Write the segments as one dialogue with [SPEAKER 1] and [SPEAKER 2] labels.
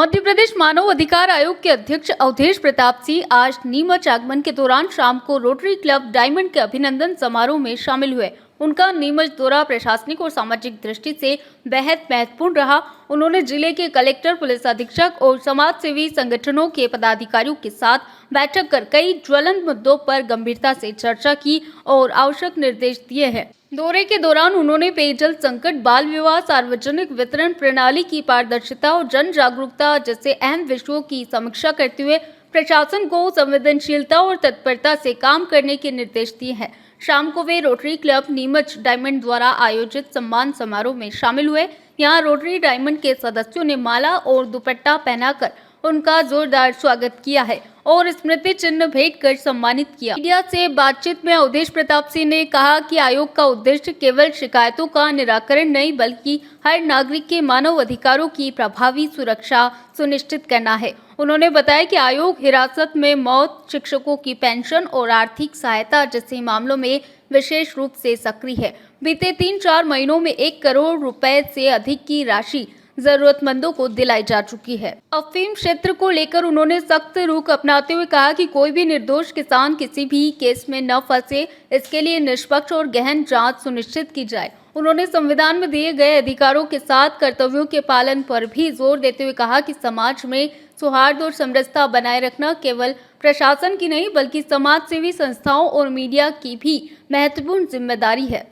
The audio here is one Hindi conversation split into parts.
[SPEAKER 1] मध्य प्रदेश मानव अधिकार आयोग के अध्यक्ष अवधेश प्रताप सिंह आज नीमच आगमन के दौरान शाम को रोटरी क्लब डायमंड के अभिनंदन समारोह में शामिल हुए। उनका नीमच दौरा प्रशासनिक और सामाजिक दृष्टि से बेहद महत्वपूर्ण रहा। उन्होंने जिले के कलेक्टर, पुलिस अधीक्षक और समाज सेवी संगठनों के पदाधिकारियों के साथ बैठक कर कई ज्वलंत मुद्दों पर गंभीरता से चर्चा की और आवश्यक निर्देश दिए हैं। दौरे के दौरान उन्होंने पेयजल संकट, बाल विवाह, सार्वजनिक वितरण प्रणाली की पारदर्शिता और जन जागरूकता जैसे अहम विषयों की समीक्षा करते हुए प्रशासन को संवेदनशीलता और तत्परता से काम करने के निर्देश दिए हैं। शाम को वे रोटरी क्लब नीमच डायमंड द्वारा आयोजित सम्मान समारोह में शामिल हुए। यहां रोटरी डायमंड के सदस्यों ने माला और दुपट्टा पहनाकर उनका जोरदार स्वागत किया है और स्मृति चिन्ह भेंट कर सम्मानित किया। मीडिया से बातचीत में अवधेश प्रताप सिंह ने कहा कि आयोग का उद्देश्य केवल शिकायतों का निराकरण नहीं बल्कि हर नागरिक के मानव अधिकारों की प्रभावी सुरक्षा सुनिश्चित करना है। उन्होंने बताया कि आयोग हिरासत में मौत, शिक्षकों की पेंशन और आर्थिक सहायता जैसे मामलों में विशेष रूप से सक्रिय है। बीते 3-4 महीनों में 1 करोड़ रुपए से अधिक की राशि जरूरतमंदों को दिलाई जा चुकी है। अफीम क्षेत्र को लेकर उन्होंने सख्त रुख अपनाते हुए कहा कि कोई भी निर्दोष किसान किसी भी केस में न फंसे, इसके लिए निष्पक्ष और गहन जांच सुनिश्चित की जाए। उन्होंने संविधान में दिए गए अधिकारों के साथ कर्तव्यों के पालन पर भी जोर देते हुए कहा कि समाज में सौहार्द और समरसता बनाए रखना केवल प्रशासन की नहीं बल्कि समाज सेवी संस्थाओं और मीडिया की भी महत्वपूर्ण जिम्मेदारी है।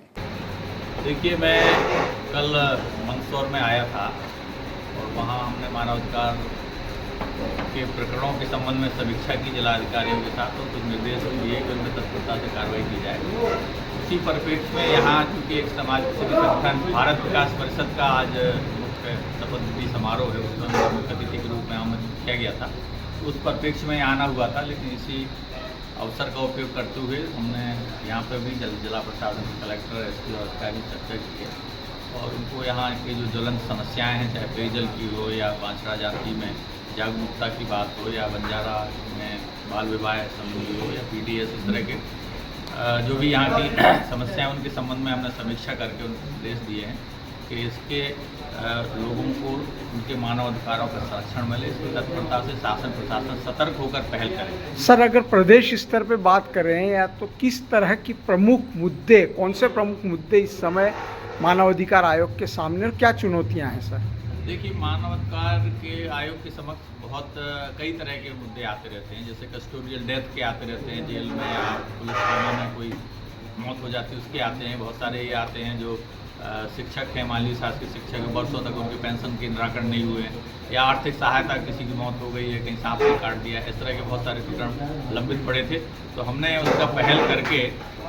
[SPEAKER 2] देखिए, मैं कल मंदसौर में आया था और वहाँ हमने मानवाधिकार के प्रकरणों के संबंध में समीक्षा की जिलाधिकारियों के साथ और कुछ निर्देश दिए कि उनमें तत्परता से कार्रवाई की जाए। उसी परिप्रेक्ष्य में यहाँ चूँकि एक समाज सेवी संगठन भारत विकास परिषद का आज मुख्य शपथ विधि समारोह है, उसमें मुख्य अतिथि के रूप में आमंत्रित किया गया था। उस परिप्रेक्ष्य में आना हुआ था, लेकिन इसी अवसर का उपयोग करते हुए हमने यहाँ पर भी जिला प्रशासन, कलेक्टर, एसपी और अधिकारी चर्चा की है और उनको यहाँ की जो ज्वलंत समस्याएं हैं, चाहे पेयजल की हो या बांछड़ा जाति में जागरूकता की बात हो या बंजारा में बाल विवाह संबंधी हो या पीडीएस, इस तरह के जो भी यहाँ की समस्याएं उनके संबंध में हमने समीक्षा करके उनको निर्देश दिए हैं कि इसके लोगों को उनके मानव अधिकारों का संरक्षण मिले। इसकी तत्परता से शासन प्रशासन सतर्क होकर पहल करें।
[SPEAKER 3] सर, अगर प्रदेश स्तर पे बात करें या तो किस तरह की प्रमुख मुद्दे, कौन से प्रमुख मुद्दे इस समय मानवाधिकार आयोग के सामने और क्या चुनौतियां हैं सर?
[SPEAKER 2] देखिए, मानवाधिकार के आयोग के समक्ष बहुत कई तरह के मुद्दे आते रहते हैं, जैसे कस्टोडियल डेथ के आते रहते हैं, जेल में या पुलिस थाने में कोई मौत हो जाती है उसके आते हैं। बहुत सारे ये आते हैं जो शिक्षक हैं, मान लीजिए शासकीय शिक्षक हैं, वर्षों तक उनके पेंशन के निराकरण नहीं हुए हैं या आर्थिक सहायता, किसी की मौत हो गई है, कहीं सांप ने काट दिया, इस तरह के बहुत सारे प्रकरण लंबित पड़े थे। तो हमने उसका पहल करके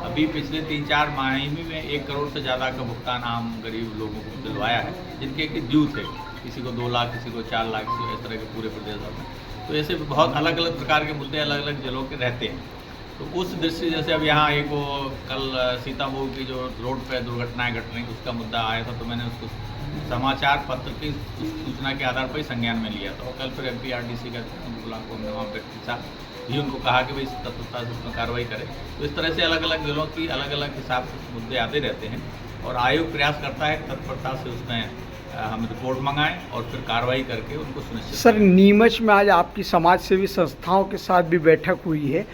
[SPEAKER 2] अभी पिछले 3-4 माह में 1 करोड़ से ज़्यादा का भुगतान आम गरीब लोगों को दिलवाया है, जिनके कि ड्यू थे, किसी को 2 लाख, किसी को 4 लाख, किसी को इस तरह के पूरे प्रदेश में। तो ऐसे बहुत अलग अलग प्रकार के मुद्दे अलग अलग जिलों के रहते हैं। तो उस दृष्टि जैसे अब यहाँ एक वो कल सीतामऊ की जो रोड पर दुर्घटनाएं घट रही, उसका मुद्दा आया था, तो मैंने उसको समाचार पत्र की सूचना के आधार पर ही संज्ञान में लिया था और कल फिर MPRDC का गुलाम को हमने वहाँ पर भी उनको कहा कि भाई इस तत्परता से उसमें कार्रवाई करें। तो इस तरह से अलग अलग जिलों की अलग अलग हिसाब से मुद्दे आते रहते हैं और आयोग प्रयास करता है तत्परता से उसमें हम रिपोर्ट मंगाएं और फिर कार्रवाई करके उनको सुनिश्चित।
[SPEAKER 3] सर, नीमच में आज आपकी समाज सेवी संस्थाओं के साथ भी बैठक हुई है,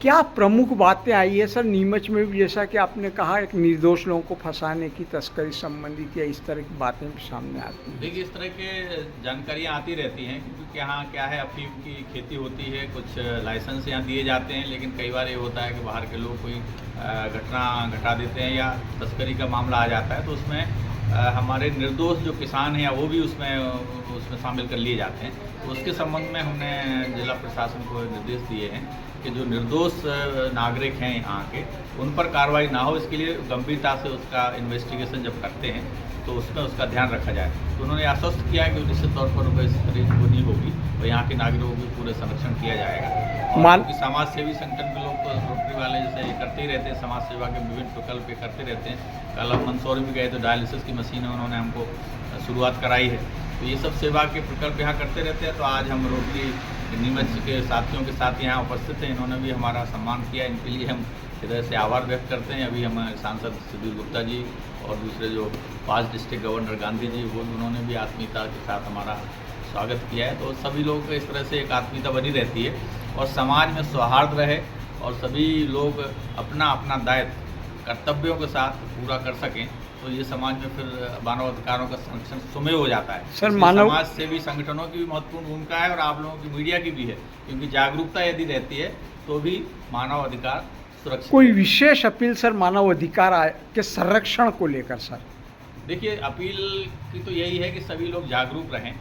[SPEAKER 3] क्या प्रमुख बातें आई है सर नीमच में भी? जैसा कि आपने कहा, एक निर्दोष लोगों को फंसाने की, तस्करी संबंधित या इस तरह की बातें भी सामने आती हैं।
[SPEAKER 2] देखिए, इस तरह के जानकारियाँ आती रहती हैं क्योंकि यहाँ क्या है, अफीम की खेती होती है, कुछ लाइसेंस यहाँ दिए जाते हैं, लेकिन कई बार ये होता है कि बाहर के लोग कोई घटना घटा देते हैं या तस्करी का मामला आ जाता है, तो उसमें हमारे निर्दोष जो किसान हैं वो भी उसमें शामिल कर लिए जाते हैं। तो उसके संबंध में हमने जिला प्रशासन को निर्देश दिए हैं कि जो निर्दोष नागरिक हैं यहाँ के, उन पर कार्रवाई ना हो, इसके लिए गंभीरता से उसका इन्वेस्टिगेशन जब करते हैं तो उसमें उसका ध्यान रखा जाए। तो उन्होंने आश्वस्त किया कि निश्चित तौर पर उनको इस तरह को नहीं होगी और यहाँ के नागरिकों की पूरे संरक्षण किया जाएगा। और समाज सेवी संगठन के लोग तो रोटरी वाले जैसे ये करते ही रहते हैं, समाज सेवा के विभिन्न प्रकल्प ये करते रहते हैं। कल हम मंदसौर भी गए तो डायलिसिस की मशीनें उन्होंने हमको शुरुआत कराई है। तो ये सब सेवा के प्रकल्प यहाँ करते रहते हैं। तो आज हम रोटरी नीमच के साथियों के साथ यहाँ उपस्थित हैं, इन्होंने भी हमारा सम्मान किया, इनके लिए हम हृदय से आभार व्यक्त करते हैं। अभी हमारे सांसद सुधीर गुप्ता जी और दूसरे जो 5 डिस्ट्रिक्ट गवर्नर गांधी जी, वो उन्होंने भी आत्मीयता के साथ हमारा स्वागत किया है। तो सभी लोग इस तरह से एक आत्मीयता बनी रहती है और समाज में सौहार्द रहे और सभी लोग अपना अपना दायित्व कर्तव्यों के साथ पूरा कर सकें, तो ये समाज में फिर मानव अधिकारों का संरक्षण सुमेव हो जाता है।
[SPEAKER 3] सर,
[SPEAKER 2] इसलिए
[SPEAKER 3] मानव
[SPEAKER 2] समाज सेवी संगठनों की भी महत्वपूर्ण भूमिका है और आप लोगों की, मीडिया की भी है, क्योंकि जागरूकता यदि रहती है तो भी मानव अधिकार सुरक्षित
[SPEAKER 3] कोई
[SPEAKER 2] है।
[SPEAKER 3] विशेष अपील सर मानव अधिकार के संरक्षण को लेकर सर?
[SPEAKER 2] देखिए, अपील की तो यही है कि सभी लोग जागरूक रहें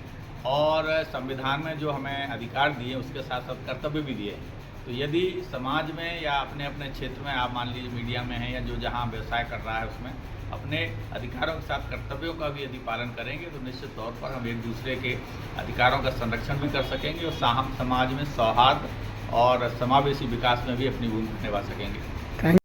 [SPEAKER 2] और संविधान में जो हमें अधिकार दिए उसके साथ साथ कर्तव्य भी दिए हैं। तो यदि समाज में या अपने अपने क्षेत्र में, आप मान लीजिए मीडिया में हैं या जो जहाँ व्यवसाय कर रहा है उसमें, अपने अधिकारों के साथ कर्तव्यों का भी यदि पालन करेंगे तो निश्चित तौर पर हम एक दूसरे के अधिकारों का संरक्षण भी कर सकेंगे और हम समाज में सौहार्द और समावेशी विकास में भी अपनी भूमिका निभा सकेंगे।